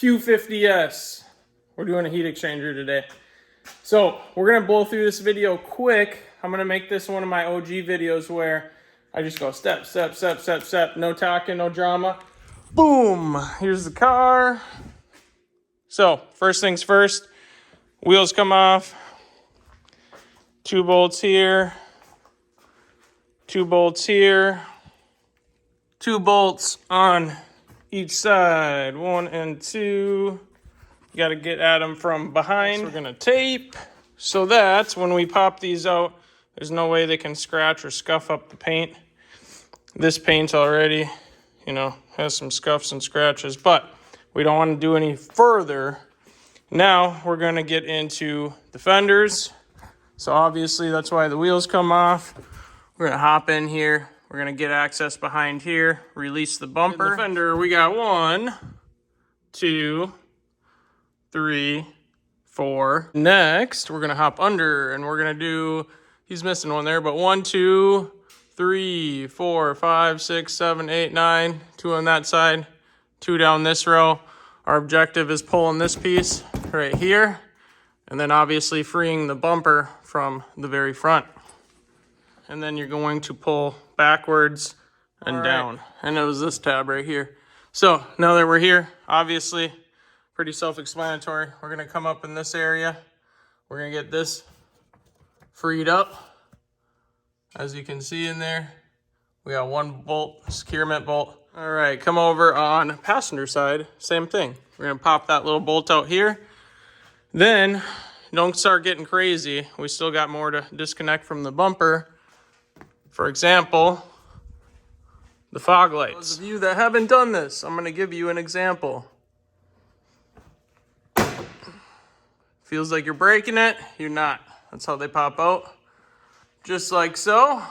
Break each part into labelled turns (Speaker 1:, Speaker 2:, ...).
Speaker 1: Q50S. We're doing a heat exchanger today. So we're gonna blow through this video quick. I'm gonna make this one of my OG videos where I just go step, step, step, step, step. No talking, no drama. Boom, here's the car. So first things first, wheels come off. 2 bolts here. 2 bolts here. 2 bolts on each side, 1 and 2. You got to get at them from behind. Next, we're going to tape so that when we pop these out, there's no way they can scratch or scuff up the paint. This paint already, has some scuffs and scratches, but we don't want to do any further. Now we're going to get into the fenders. So obviously that's why the wheels come off. We're going to hop in here. We're going to get access behind here, release the bumper. In the fender, we got 1, 2, 3, 4. Next, we're going to hop under and we're going to do, he's missing one there, but 1, 2, 3, 4, 5, 6, 7, 8, 9. 2 on that side, 2 down this row. Our objective is pulling this piece right here and then obviously freeing the bumper from the very front. And then you're going to pull backwards and down. And it was this tab right here. So now that we're here, obviously pretty self-explanatory. We're gonna come up in this area. We're gonna get this freed up. As you can see in there, we got 1 bolt, securement bolt. All right, come over on passenger side, same thing. We're gonna pop that little bolt out here. Then don't start getting crazy. We still got more to disconnect from the bumper. For example, the fog lights. Those of you that haven't done this, I'm gonna give you an example. Feels like you're breaking it, you're not. That's how they pop out. Just like so.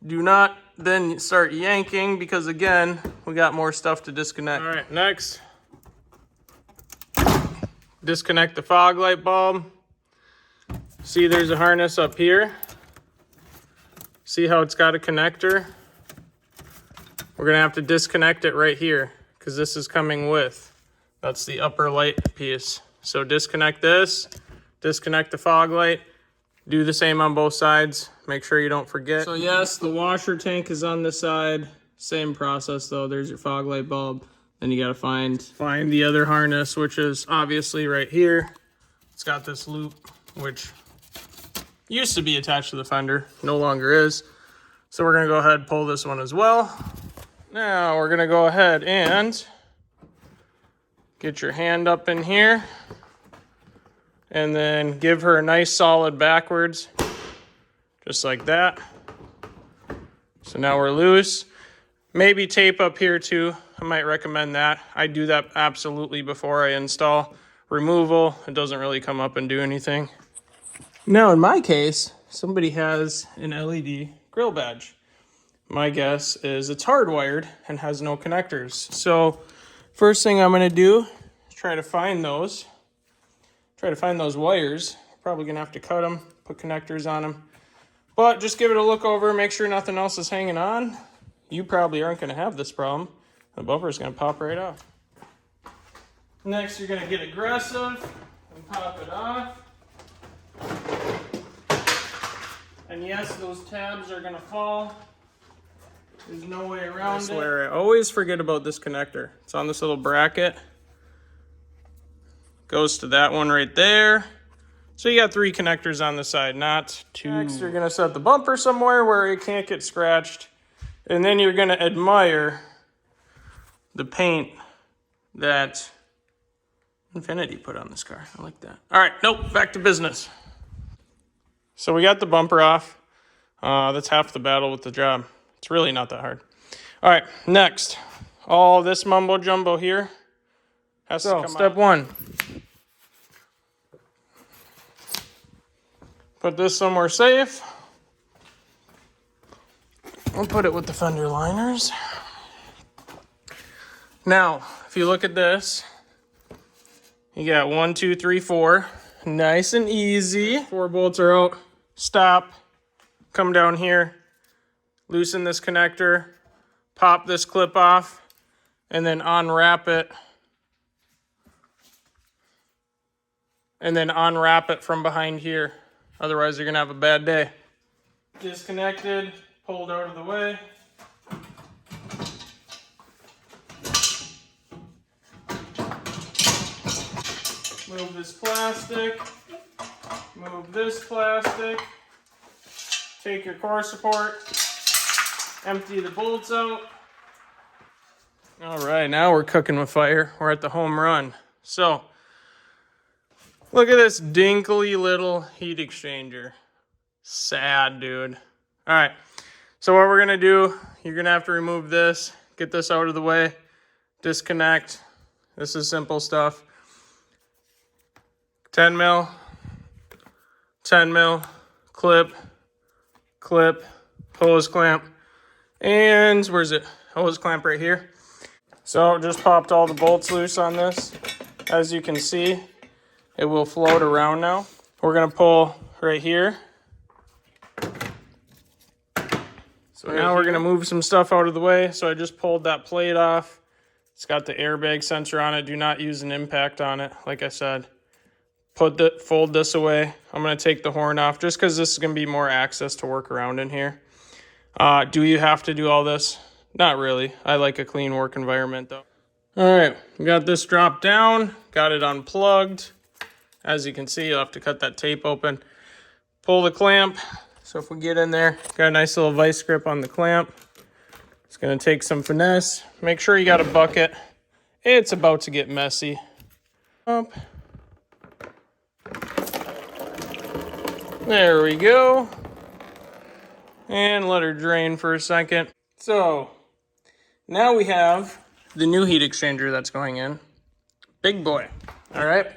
Speaker 1: Do not then start yanking because again, we got more stuff to disconnect. All right, next. Disconnect the fog light bulb. See there's a harness up here. See how it's got a connector? We're gonna have to disconnect it right here because this is coming with. That's the upper light piece. So disconnect this, disconnect the fog light, do the same on both sides. Make sure you don't forget. So yes, the washer tank is on this side. Same process though, there's your fog light bulb. Then you gotta find the other harness, which is obviously right here. It's got this loop, which used to be attached to the fender, no longer is. So we're gonna go ahead and pull this one as well. Now we're gonna go ahead and get your hand up in here and then give her a nice solid backwards, just like that. So now we're loose. Maybe tape up here too. I might recommend that. I do that absolutely before I install. Removal, it doesn't really come up and do anything. Now in my case, somebody has an LED grill badge. My guess is it's hardwired and has no connectors. So first thing I'm gonna do is try to find those wires. Probably gonna have to cut them, put connectors on them. But just give it a look over, make sure nothing else is hanging on. You probably aren't gonna have this problem. The bumper is gonna pop right off. Next, you're gonna get aggressive and pop it off. And yes, those tabs are gonna fall. There's no way around it. I swear, I always forget about this connector. It's on this little bracket. Goes to that one right there. So you got 3 connectors on the side, not 2. Next, you're gonna set the bumper somewhere where it can't get scratched. And then you're gonna admire the paint that Infiniti put on this car. I like that. All right, nope, back to business. So we got the bumper off. That's half the battle with the job. It's really not that hard. All right, next. All this mumbo jumbo here has to come out. Step 1. Put this somewhere safe. I'll put it with the fender liners. Now, if you look at this, you got 1, 2, 3, 4. Nice and easy. 4 bolts are out. Stop. Come down here. Loosen this connector. Pop this clip off. And then unwrap it and then unwrap it from behind here. Otherwise, you're gonna have a bad day. Disconnected, pulled out of the way. Move this plastic, move this plastic, take your core support, empty the bolts out. All right, now we're cooking with fire. We're at the home run. So, look at this dinkly little heat exchanger. Sad, dude. All right, so what we're gonna do, you're gonna have to remove this, get this out of the way, disconnect. This is simple stuff. 10 mil, 10 mil, clip, hose clamp, and where's it? Hose clamp right here. So just popped all the bolts loose on this. As you can see, it will float around now. We're gonna pull right here. So now we're gonna move some stuff out of the way. So I just pulled that plate off. It's got the airbag sensor on it. Do not use an impact on it, like I said. Fold this away. I'm gonna take the horn off just because this is gonna be more access to work around in here. Do you have to do all this? Not really. I like a clean work environment though. All right, we got this dropped down, got it unplugged. As you can see, you'll have to cut that tape open. Pull the clamp. So if we get in there, got a nice little vice grip on the clamp. It's gonna take some finesse. Make sure you got a bucket. It's about to get messy. Up. There we go. And let her drain for a second. So now we have the new heat exchanger that's going in. Big boy. All right.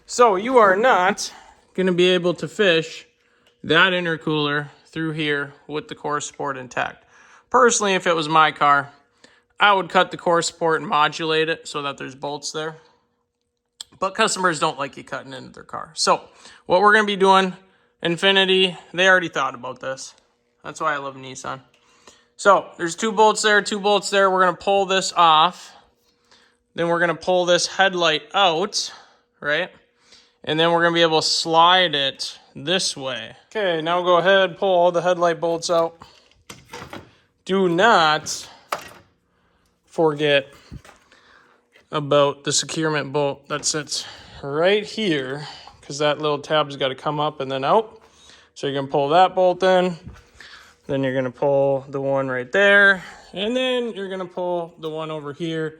Speaker 1: So you are not going to be able to fish that intercooler through here with the core support intact. Personally, if it was my car, I would cut the core support and modulate it so that there's bolts there. But customers don't like you cutting into their car. So what we're going to be doing, Infinity, they already thought about this. That's why I love Nissan. So there's 2 bolts there, 2 bolts there. We're going to pull this off. Then we're going to pull this headlight out, right? And then we're going to be able to slide it this way. Okay, now go ahead, pull all the headlight bolts out. Do not forget about the securement bolt that sits right here, because that little tab's got to come up and then out. So you're going to pull that bolt in, then you're going to pull the one right there, and then you're going to pull the one over here.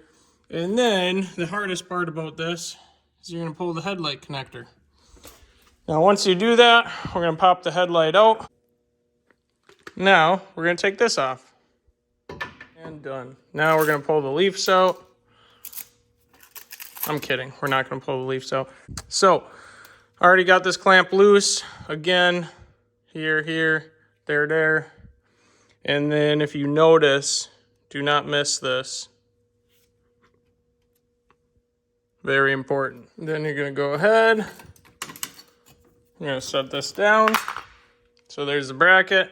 Speaker 1: And then the hardest part about this is you're going to pull the headlight connector. Now once you do that, we're going to pop the headlight out. Now we're going to take this off. And done. Now we're going to pull the leafs out. I'm kidding. We're not going to pull the leafs out. So, I already got this clamp loose. Again, here, there. And then if you notice, do not miss this. Very important. Then you're going to go ahead. You're going to set this down. So there's the bracket.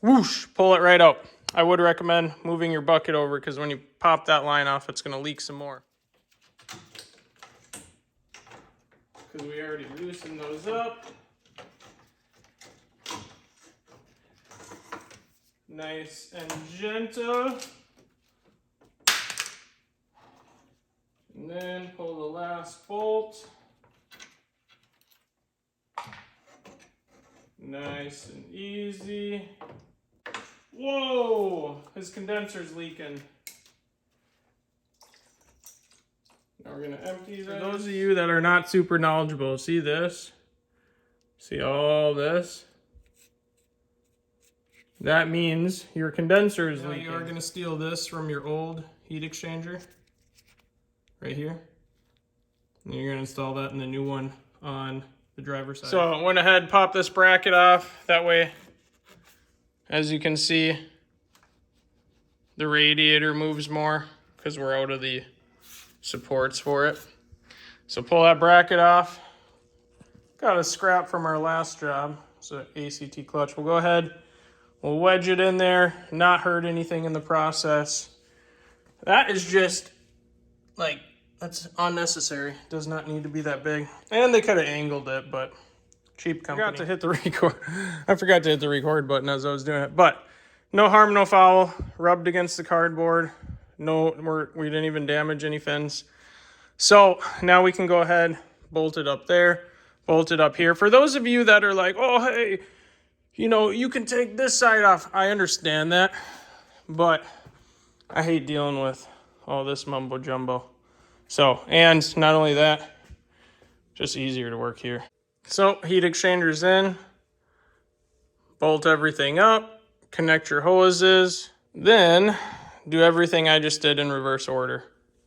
Speaker 1: Whoosh, pull it right out. I would recommend moving your bucket over because when you pop that line off, it's going to leak some more. Because we already loosened those up. Nice and gentle. And then pull the last bolt. Nice and easy. Whoa! His condenser's leaking. Now we're gonna empty this. For those of you that are not super knowledgeable, see this? See all this? That means your condenser is leaking. You are gonna steal this from your old heat exchanger. Right here. And you're gonna install that in the new one on the driver's side. So I went ahead, popped this bracket off. That way, as you can see, the radiator moves more because we're out of the supports for it. So pull that bracket off. Got a scrap from our last job. It's an ACT clutch. We'll go ahead, we'll wedge it in there, not hurt anything in the process. That is just like That's unnecessary. Does not need to be that big. And they could have angled it, but cheap company. I forgot to hit the record. I forgot to hit the record button as I was doing it. But no harm, no foul. Rubbed against the cardboard. No, we didn't even damage any fins. So now we can go ahead, bolt it up there, bolt it up here. For those of you that are like, oh, hey, you know, you can take this side off. I understand that, but I hate dealing with all this mumbo jumbo. So, and not only that, just easier to work here. So, heat exchangers in, bolt everything up, connect your hoses, then do everything I just did in reverse order.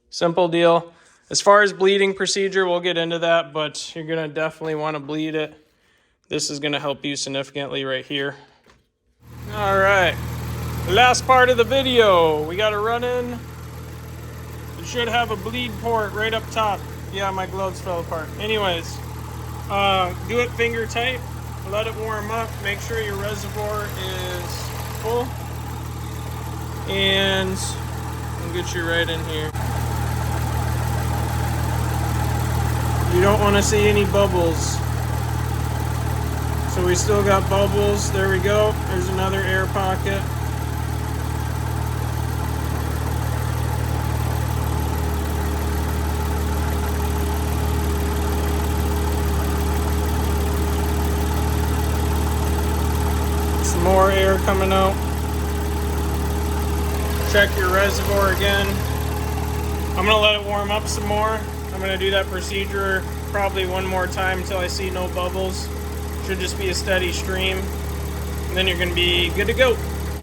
Speaker 1: Simple deal. As far as bleeding procedure, we'll get into that, but you're gonna definitely wanna bleed it. This is gonna help you significantly right here. All right, last part of the video. We got to run in. It should have a bleed port right up top. Yeah, my gloves fell apart. Anyways, do it finger tight. Let it warm up. Make sure your reservoir is full. And we'll get you right in here. You don't want to see any bubbles. So we still got bubbles. There we go. There's another air pocket. Some more air coming out. Check your reservoir again. I'm gonna let it warm up some more. I'm gonna do that procedure probably one more time until I see no bubbles. Should just be a steady stream. And then you're gonna be good to go.